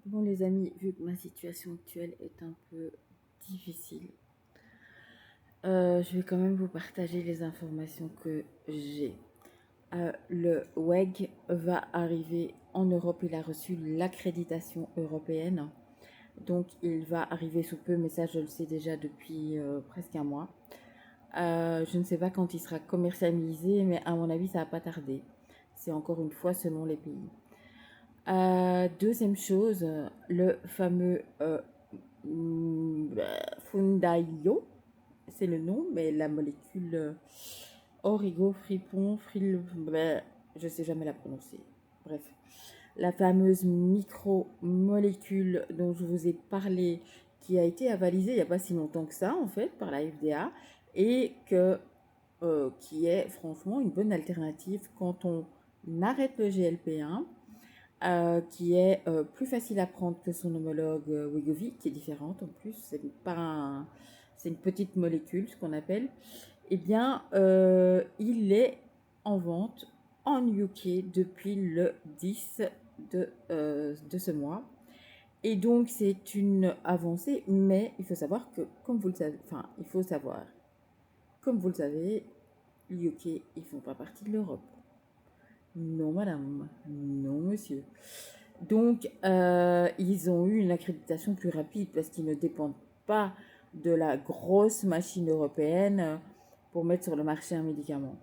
Bon les amis, vu que ma situation actuelle est un peu difficile, je vais quand même vous partager les informations que j'ai. Le WEG va arriver en Europe, il a reçu l'accréditation européenne. Donc il va arriver sous peu, mais ça je le sais déjà depuis presque un mois. Je ne sais pas quand il sera commercialisé, mais à mon avis ça va pas tarder. C'est encore une fois selon les pays. Deuxième chose, le fameux Fundaio, c'est le nom, mais la molécule Origo, Fripon, Fril, je sais jamais la prononcer. Bref, la fameuse micromolécule dont je vous ai parlé, qui a été avalisée il n'y a pas si longtemps que ça, en fait, par la FDA, et qui est franchement une bonne alternative quand on arrête le GLP-1, qui est plus facile à prendre que son homologue Wegovy, qui est différente en plus, c'est une petite molécule, ce qu'on appelle. Eh bien, il est en vente en UK depuis le 10 de ce mois. Et donc, c'est une avancée, mais il faut savoir que, comme vous le savez, comme vous le savez, l'UK, ils font pas partie de l'Europe. Non, madame. Non, monsieur. Donc, ils ont eu une accréditation plus rapide parce qu'ils ne dépendent pas de la grosse machine européenne pour mettre sur le marché un médicament.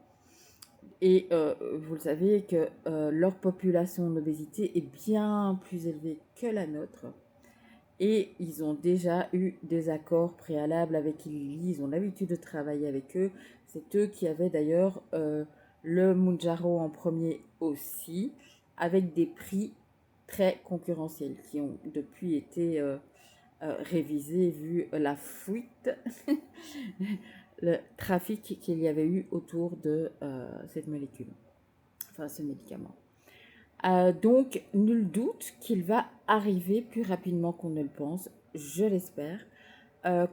Et vous le savez que leur population d'obésité est bien plus élevée que la nôtre. Et ils ont déjà eu des accords préalables avec Lilly, ils ont l'habitude de travailler avec eux. C'est eux qui avaient d'ailleurs le Mounjaro en premier aussi, avec des prix très concurrentiels qui ont depuis été révisés vu la fuite, le trafic qu'il y avait eu autour de cette molécule, enfin ce médicament. Donc, nul doute qu'il va arriver plus rapidement qu'on ne le pense, je l'espère.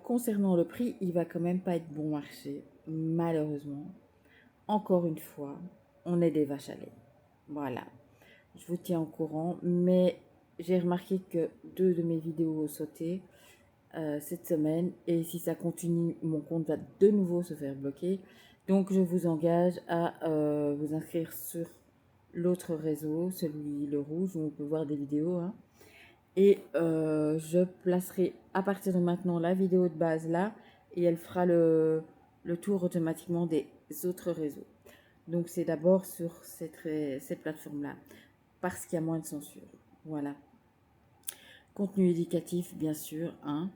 Concernant le prix, il va quand même pas être bon marché, malheureusement. Encore une fois, on est des vaches à lait. Voilà, je vous tiens au courant, mais j'ai remarqué que 2 de mes vidéos ont sauté cette semaine, et si ça continue, mon compte va de nouveau se faire bloquer. Donc, je vous engage à vous inscrire sur l'autre réseau, celui le rouge, où on peut voir des vidéos. Hein. Et je placerai à partir de maintenant la vidéo de base là, et elle fera le tour automatiquement des autres réseaux. Donc c'est d'abord sur cette plateforme-là, parce qu'il y a moins de censure. Voilà. Contenu éducatif, bien sûr, hein.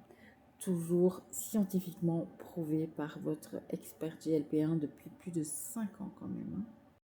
Toujours scientifiquement prouvé par votre expert GLP1 depuis plus de 5 ans quand même. Hein.